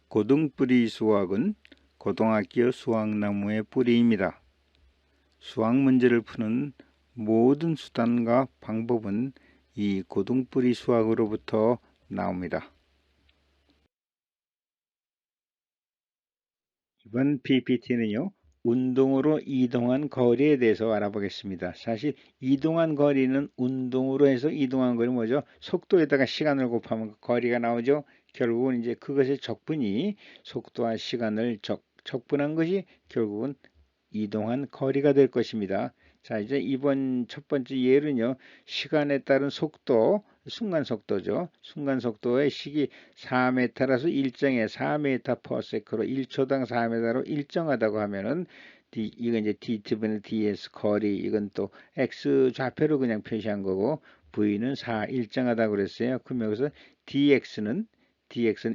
고등뿌리 수학은 고등학교 수학나무의 뿌리입니다. 수학 문제를 푸는 모든 수단과 방법은 이 고등뿌리 수학으로부터 나옵니다. 이번 PPT는요, 운동으로 이동한 거리에 대해서 알아보겠습니다. 사실 이동한 거리는 운동으로 해서 이동한 거리는 뭐죠? 속도에다가 시간을 곱하면 거리가 나오죠. 결국은 이제 그것의 적분이 속도와 시간을 적분한 것이 결국은 이동한 거리가 될 것입니다. 자, 이제 이번 첫 번째 예는요, 시간에 따른 속도, 순간 속도죠. 순간 속도의 식이 4m라서 일정해 4m/s로 1초당 4m로 일정하다고 하면은 이건 이제 dt분의 ds 거리, 이건 또 x 좌표로 그냥 표시한 거고, v는 4 일정하다고 그랬어요. 그럼 여기서 dx는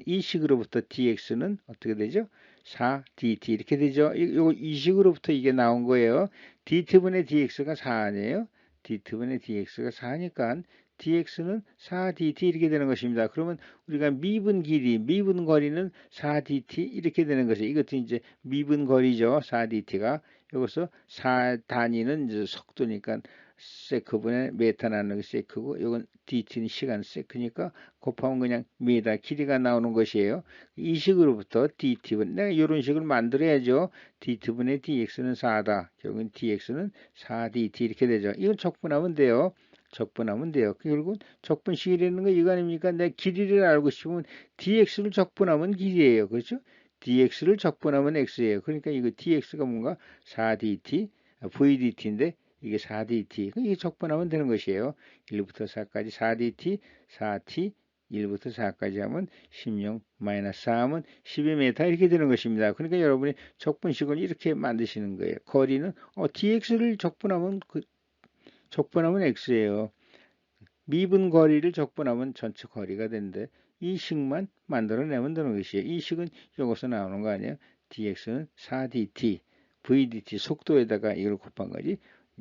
이 식으로부터 dx는 어떻게 되죠? 4dt 이렇게 되죠. 이 식으로부터 이게 나온 거예요. dt분의 dx가 4 아니에요? dt분의 dx가 4니까 dx는 4dt 이렇게 되는 것입니다. 그러면 우리가 미분 길이, 미분 거리는 4dt 이렇게 되는 것이에요. 이것도 이제 미분 거리죠. 4dt가. 여기서 4단위는 이제 속도니까 세크분의 메타 나누기 세크고, 이건 dt는 시간 세크니까 곱하면 그냥 미다 길이가 나오는 것이에요. 이 식으로부터 dt분, 내가 이런 식을 만들어야죠. dt분의 dx는 4다. 결국은 dx는 4dt 이렇게 되죠. 이건 적분하면 돼요. 적분하면 돼요. 결국은 적분식이라는 거 이거 아닙니까? 내 길이를 알고 싶으면 dx를 적분하면 길이에요. 그렇죠? dx를 적분하면 x예요. 그러니까 이거 dx가 뭔가 4dt, vdt인데 이게 4dt. 이게 적분하면 되는 것이에요. 1부터 4까지 4dt, 4t, 1부터 4까지 하면 16-4 하면 12m 이렇게 되는 것입니다. 그러니까 여러분이 적분식을 이렇게 만드시는 거예요. 거리는 dx를 적분하면 x예요. 미분 거리를 적분하면 전체 거리가 되는데 이 식만 만들어내면 되는 것이에요. 이 식은 여기서 나오는 거 아니에요? dx는 4dt, vdt 속도에다가 이걸 곱한 거지.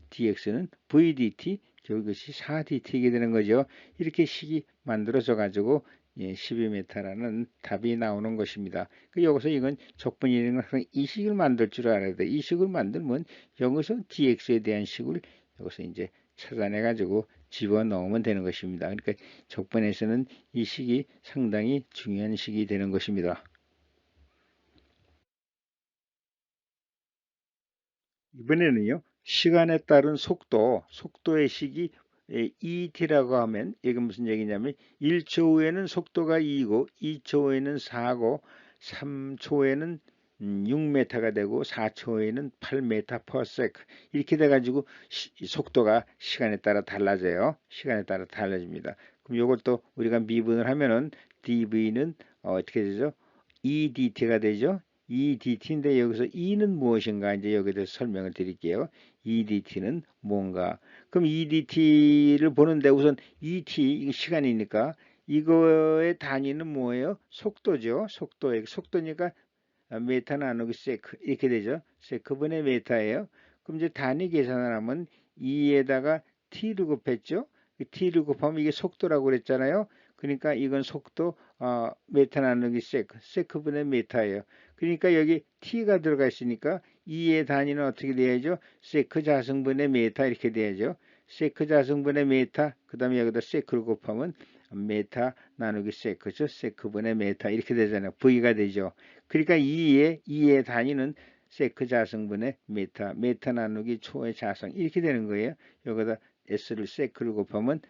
dx는 vdt, 결국 이것이 4dt이게 되는 거죠. 이렇게 식이 만들어져 가지고 12m라는 답이 나오는 것입니다. 여기서 이건 적분이라는 건 이 식을 만들 줄 알아야 돼. 이 식을 만들면 여기서 dx에 대한 식을 여기서 이제 찾아내 가지고 집어넣으면 되는 것입니다. 그러니까 적분에서는 이 식이 상당히 중요한 식이 되는 것입니다. 이번에는요, 시간에 따른 속도의 식이 ET라고 하면 이게 무슨 얘기냐면 1초 후에는 속도가 2고 2초 후에는 4고 3초에는 6m가 되고 4초에는 8m/s 이렇게 돼가지고 속도가 시간에 따라 달라져요. 시간에 따라 달라집니다. 그럼 이것도 우리가 미분을 하면은 dv는 어떻게 되죠? EDT가 되죠. EDT인데 여기서 E는 무엇인가 이제 여기에 대해서 설명을 드릴게요. EDT는 뭔가. 그럼 EDT를 보는데 우선 ET 시간이니까 이거의 단위는 뭐예요? 속도죠. 속도니까 메타 나누기 세크 이렇게 되죠. 세크분의 메타예요. 그럼 이제 단위 계산을 하면 2에다가 t를 곱했죠. t를 곱하면 이게 속도라고 그랬잖아요. 그러니까 이건 속도 메타 나누기 세크분의 메타예요. 그러니까 여기 t가 들어가 있으니까 2의 단위는 어떻게 돼야죠? 세크 자승분의 메타 이렇게 돼야죠. 세크 자승분의 메타, 그 다음에 여기다 세크를 곱하면 메타 나누기 세크죠. 세크분의 메타 이렇게 되잖아요. v가 되죠. 그러니까 2의 단위는 세크 자승분의 메타 나누기 초의 자승 이렇게 되는 거예요. 여기다 s를 세크를 곱하면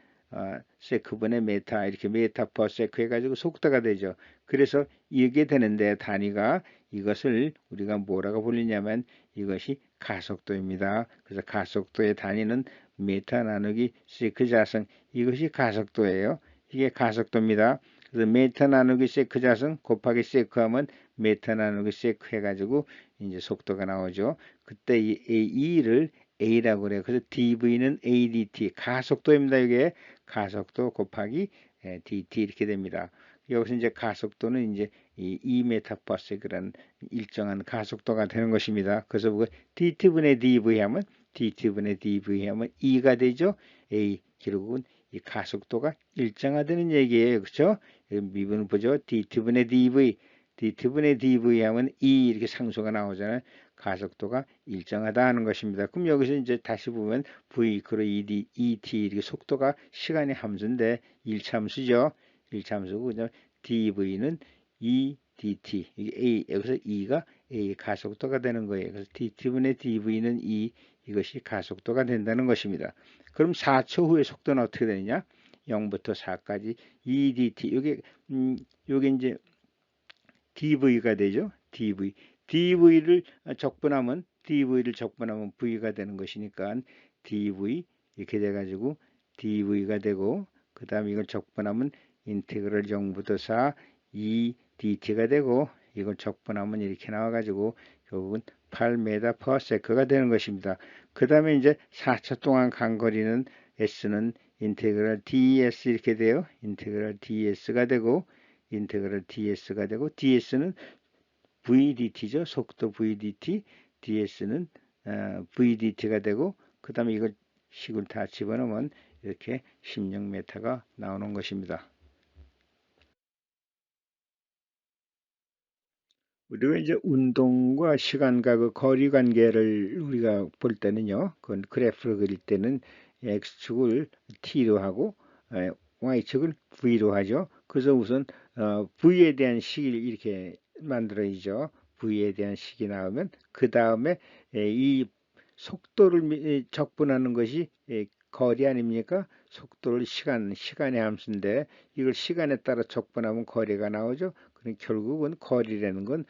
세크분의 메타 이렇게 메타 퍼 세크 해가지고 속도가 되죠. 그래서 이게 되는데 단위가 이것을 우리가 뭐라고 불리냐면 이것이 가속도입니다. 그래서 가속도의 단위는 메타 나누기 세크 자승 이것이 가속도예요. 이게 가속도입니다. 그래서 메타 나누기 세크 자승 곱하기 세크 하면 메타 나누기 세크 해가지고 이제 속도가 나오죠. 그때 이 E를 A라고 그래요. 그래서 dV는 ADT 가속도입니다. 이게 가속도 곱하기 dt 이렇게 됩니다. 여기서 이제 가속도는 이제 이 2m/s라는 일정한 가속도가 되는 것입니다. 그래서 그 dt분의 dv 하면 E가 되죠. A 결국은 이 가속도가 일정하다는 얘기예요. 그렇죠? 미분 보죠. dt분의 dt분의 dv 하면 e 이렇게 상수가 나오잖아요. 가속도가 일정하다 하는 것입니다. 그럼 여기서 이제 다시 보면 v 그로 et 이렇게 속도가 시간의 함수인데 1차함수죠. 1차함수고 그다음 dv는 e dt 이게 a 여기서 e가 a 가속도가 되는 거예요. 그래서 dt분의 dv는 e 이것이 가속도가 된다는 것입니다. 그럼 4초 후에 속도는 어떻게 되느냐? 0부터 4까지 e dt 요게 이제 dv가 되죠. dv를 적분하면 v가 되는 것이니까 dv 이렇게 돼 가지고 dv가 되고 그다음에 이걸 적분하면 인테그럴 0부터 4 e dt가 되고 이걸 적분하면 이렇게 나와 가지고 결국은 8m/s가 되는 것입니다. 그 다음에 이제 4초 동안 간 거리는 s는 인테그럴 ds 이렇게 돼요. 인테그럴 ds가 되고 ds는 vdt죠. 속도 vdt, ds는 vdt가 되고 그 다음에 이걸 식을 다 집어넣으면 이렇게 16m가 나오는 것입니다. 우리가 이제 운동과 시간과 그 거리 관계를 우리가 볼 때는요, 그 그래프를 그릴 때는 x축을 t로 하고 y축을 v로 하죠. 그래서 우선 v에 대한 식을 이렇게 만들어야죠. v에 대한 식이 나오면 그 다음에 이 속도를 적분하는 것이 거리 아닙니까? 속도를 시간의 함수인데 이걸 시간에 따라 적분하면 거리가 나오죠. 결국은 거리라는 건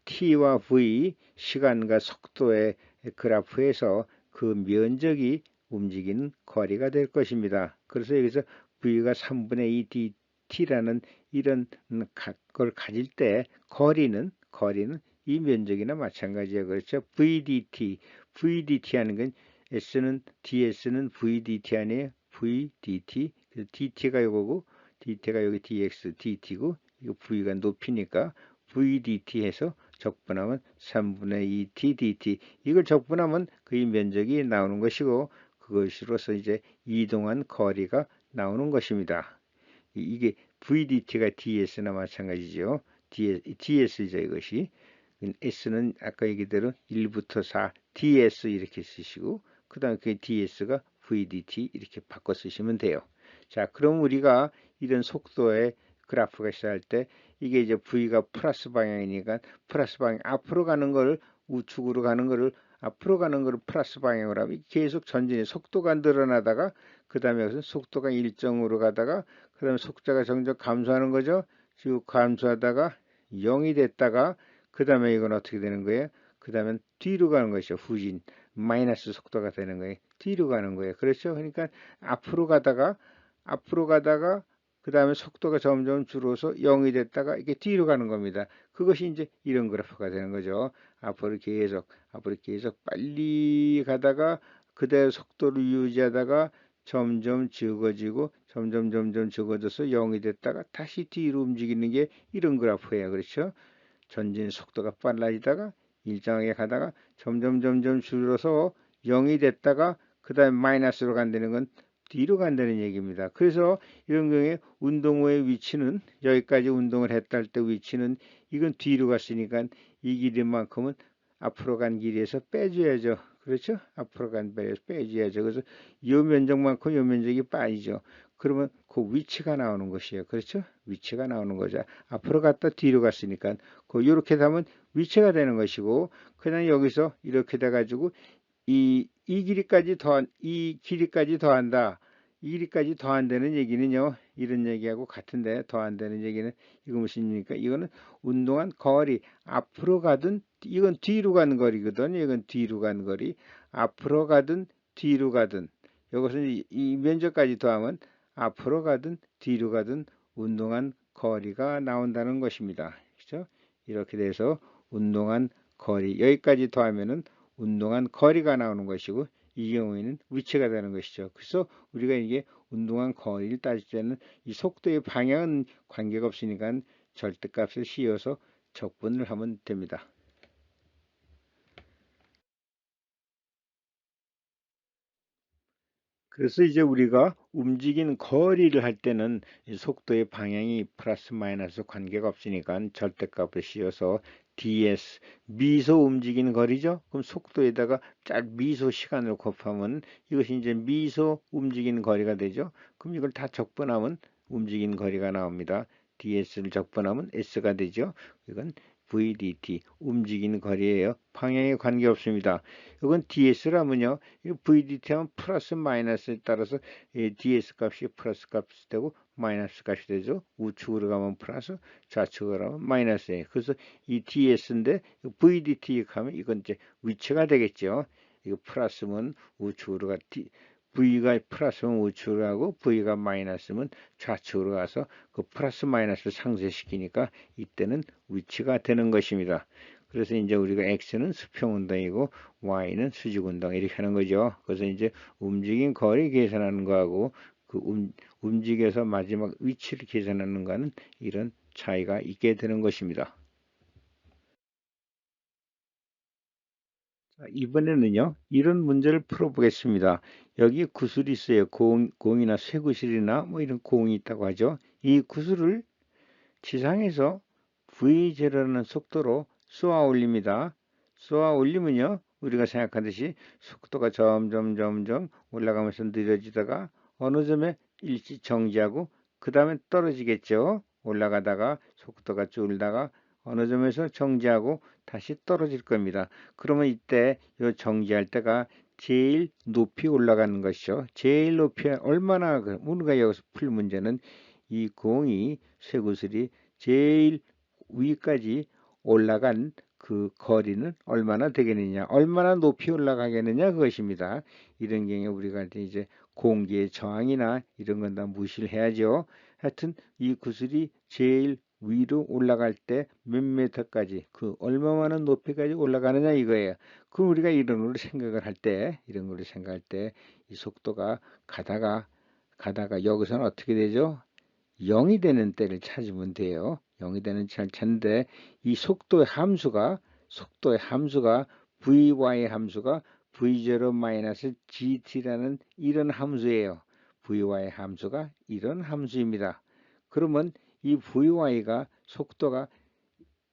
t와 v 시간과 속도의 그래프에서 그 면적이 움직이는 거리가 될 것입니다. 그래서 여기서 v가 3분의 2 dt라는 이런 걸 가질 때 거리는 이 면적이나 마찬가지예요. 그렇죠? vdt 하는 건 ds는 vdt 아니에요. vdt dt가 요거고 dt가 여기 dx dt고 이거 v가 높이니까 vdt 해서 적분하면 3분의 2t dt 이걸 적분하면 그의 면적이 나오는 것이고 그것으로서 이제 이동한 거리가 나오는 것입니다. 이게 vdt가 ds나 마찬가지죠. ds죠 이것이. s는 아까 얘기대로 1부터 4 ds 이렇게 쓰시고 그 다음에 그 ds가 vdt 이렇게 바꿔 쓰시면 돼요. 자, 그럼 우리가 이런 속도의 그래프가 시작할 때 이게 이제 v가 플러스 방향이니까 플러스 방향 앞으로 가는 걸 우측으로 가는 거를 앞으로 가는 거를 플러스 방향으로 하면 계속 전진의 속도가 늘어나다가 그 다음에 여기서 속도가 일정으로 가다가 그 다음에 속도가 점점 감소하는 거죠. 쭉 감소하다가 0이 됐다가 그 다음에 이건 어떻게 되는 거예요? 그 다음에 뒤로 가는 것이죠. 후진 마이너스 속도가 되는 거예요. 뒤로 가는 거예요. 그렇죠? 그러니까 앞으로 가다가 그 다음에 속도가 점점 줄어서 0이 됐다가 이게 뒤로 가는 겁니다. 그것이 이제 이런 그래프가 되는 거죠. 앞으로 계속 빨리 가다가 그대로 속도를 유지하다가 점점 적어지고 점점 적어져서 0이 됐다가 다시 뒤로 움직이는 게 이런 그래프예요. 그렇죠? 전진 속도가 빨라지다가 일정하게 가다가 점점 줄어서 0이 됐다가 그 다음에 마이너스로 간다는 건 뒤로 간다는 얘기입니다. 그래서 이런 경우에 운동 후의 위치는 여기까지 운동을 했다 할 때 위치는 이건 뒤로 갔으니까 이 길이만큼은 앞으로 간 길이에서 빼줘야죠. 그렇죠? 앞으로 간 길이에서 빼줘야죠. 그래서 이 면적만큼 이 면적이 빠지죠. 그러면 그 위치가 나오는 것이에요. 그렇죠? 위치가 나오는 거죠. 앞으로 갔다 뒤로 갔으니까 이렇게 되면 위치가 되는 것이고 그냥 여기서 이렇게 돼 가지고 이 길이까지 더한다. 이 길이까지 더한다는 얘기는요. 이런 얘기하고 같은데 더한다는 얘기는 이거 무슨 얘기입니까? 이거는 운동한 거리 앞으로 가든 이건 뒤로 가는 거리거든요. 이건 뒤로 가는 거리 앞으로 가든 뒤로 가든 이것은 이 면적까지 더하면 앞으로 가든 뒤로 가든 운동한 거리가 나온다는 것입니다. 그렇죠? 이렇게 돼서 운동한 거리 여기까지 더하면은 운동한 거리가 나오는 것이고 이 경우에는 위치가 되는 것이죠. 그래서 우리가 이게 운동한 거리를 따질 때는 이 속도의 방향은 관계가 없으니까 절대값을 씌워서 적분을 하면 됩니다. 그래서 이제 우리가 움직이는 거리를 할 때는 이 속도의 방향이 플러스 마이너스 관계가 없으니까 절대값을 씌워서 ds 미소 움직이는 거리죠. 그럼 속도에다가 미소 시간을 곱하면 이것이 이제 미소 움직이는 거리가 되죠. 그럼 이걸 다 적분하면 움직이는 거리가 나옵니다. ds를 적분하면 s가 되죠. 이건 vdt 움직이는 거리예요. 방향에 관계없습니다. 이건 ds라면요. 이 VDT 하면 플러스 마이너스에 따라서 DS 값이 플러스 값이 되고 마이너스 값이 되죠. 우측으로 가면 플러스, 좌측으로 가면 마이너스예요. 그래서 이 DS인데 VDT 하면 이건 이제 위치가 되겠죠. 이거 플러스면 우측으로 가 V가 플러스면 우측으로 가고 V가 마이너스면 좌측으로 가서 그 플러스 마이너스를 상쇄시키니까 이때는 위치가 되는 것입니다. 그래서 이제 우리가 X는 수평 운동이고 Y는 수직 운동 이렇게 하는 거죠. 그래서 이제 움직임 거리 계산하는 거하고 그 움직여서 마지막 위치를 계산하는 거는 이런 차이가 있게 되는 것입니다. 자, 이번에는요, 이런 문제를 풀어보겠습니다. 여기 구슬이 있어요. 공이나 쇠구슬이나 뭐 이런 공이 있다고 하죠. 이 구슬을 지상에서 V0라는 속도로 쏘아 올립니다. 쏘아 올리면요, 우리가 생각하듯이 속도가 점점 올라가면서 느려지다가 어느 점에 일시 정지하고 그 다음에 떨어지겠죠. 올라가다가 속도가 줄다가 어느 점에서 정지하고 다시 떨어질 겁니다. 그러면 이때 이 정지할 때가 제일 높이 올라가는 것이죠. 제일 높이 얼마나 우리가 여기서 풀 문제는 이 공이 쇠구슬이 제일 위까지 올라간 그 거리는 얼마나 되겠느냐, 얼마나 높이 올라가겠느냐 그것입니다. 이런 경우에 우리가 이제 공기의 저항이나 이런 건 다 무시를 해야죠. 하여튼 이 구슬이 제일 위로 올라갈 때 몇 메터까지 그 얼마만한 높이까지 올라가느냐 이거예요. 그럼 우리가 이런 걸로 생각을 할 때, 이런 걸로 생각할 때 이 속도가 가다가 여기서는 어떻게 되죠? 0이 되는 때를 찾으면 돼요. 0이 되는 때를 찾는데 이 속도의 함수가 vy 함수가 v0-gt라는 이런 함수예요. vy 함수가 이런 함수입니다. 그러면 이 vy가 속도가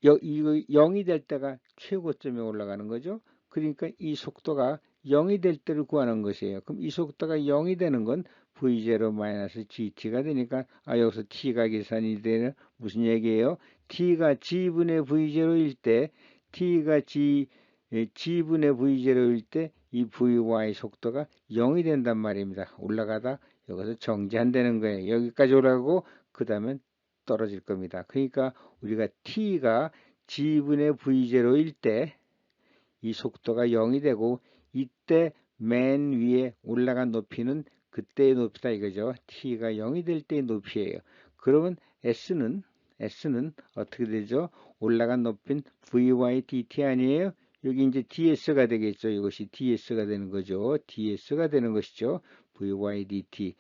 이거 0이 될 때가 최고점에 올라가는 거죠. 그러니까 이 속도가 0이 될 때를 구하는 것이에요. 그럼 이 속도가 0이 되는 건 V0-GT가 되니까 여기서 T가 계산이 되는 무슨 얘기예요? T가 G분의 V0일 때 T가 G분의 V0일 때 이 VY 속도가 0이 된단 말입니다. 올라가다 여기서 정지한다는 거예요. 여기까지 올라가고 그 다음에 떨어질 겁니다. 그러니까 우리가 T가 G분의 V0일 때 이 속도가 0이 되고 이때 맨 위에 올라간 높이는 그때의 높이다 이거죠. T가 0이 될 때의 높이예요. 그러면 S는 어떻게 되죠? 올라간 높이는 Vy dt 아니에요? 여기 이제 ds가 되겠죠. 이것이 ds가 되는 거죠. ds가 되는 것이죠. Vy dt.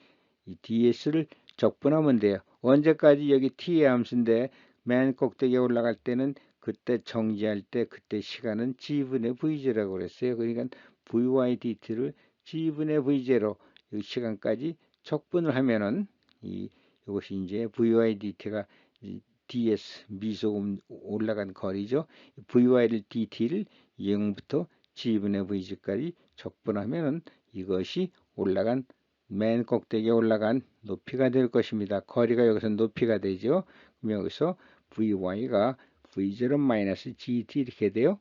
이 ds를 적분하면 돼요. 언제까지 여기 t의 함수인데 맨 꼭대기에 올라갈 때는 그때 정지할 때 그때 시간은 g분의 v0라고 그랬어요. 그러니까 vy dt를 g분의 v0 이 시간까지 적분을 하면은 이것이 이제 vy dt가 ds 미소 올라간 거리죠. vy를 dt를 0부터 g분의 v까지 적분하면은 이것이 올라간 맨 꼭대기에 올라간 높이가 될 것입니다. 거리가 여기서 높이가 되죠. 그럼 여기서 vy가 v0-gt 이렇게 돼요.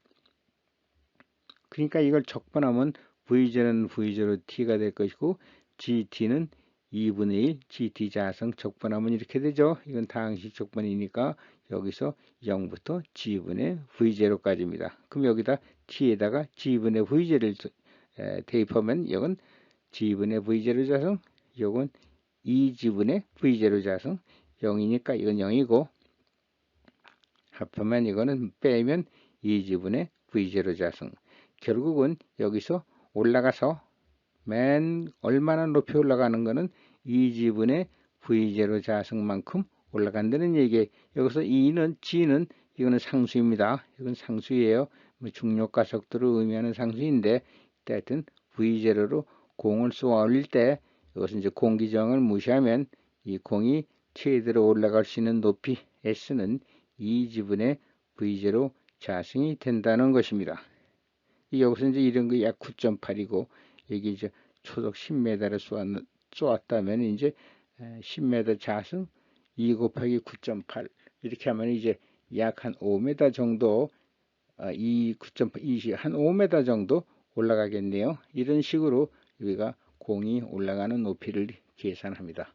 그러니까 이걸 적분하면 v0는 v0t가 될 것이고 gt는 2분의 1 gt 자성 적분하면 이렇게 되죠. 이건 다항식 적분이니까 여기서 0부터 g분의 v0까지입니다. 그럼 여기다 t에다가 g분의 v0를 대입하면 이건 g분의 v0 자성, 이건 2g분의 v0 자성 0이니까 이건 0이고 합하면 이거는 빼면 2g분의 v0 자성. 결국은 여기서 올라가서 맨 얼마나 높이 올라가는 거는 2g분의 v0 자성만큼 올라간다는 얘기예요. 여기서 E는 G는 이거는 상수입니다. 이건 상수예요. 중력가속도를 의미하는 상수인데 하여튼 v0로 공을 쏘아 올릴 때 이것은 이제 공기저항을 무시하면 이 공이 최대로 올라갈 수 있는 높이 S는 2지분의 V0 자승이 된다는 것입니다. 여기서 이제 이런 거 약 9.8이고 여기 이제 초속 10m를 쏘았다면 이제 10m 자승 2 곱하기 9.8 이렇게 하면 이제 약 한 5m 정도 이 9.8이 한 5m 정도 올라가겠네요. 이런 식으로 우리가 공이 올라가는 높이를 계산합니다.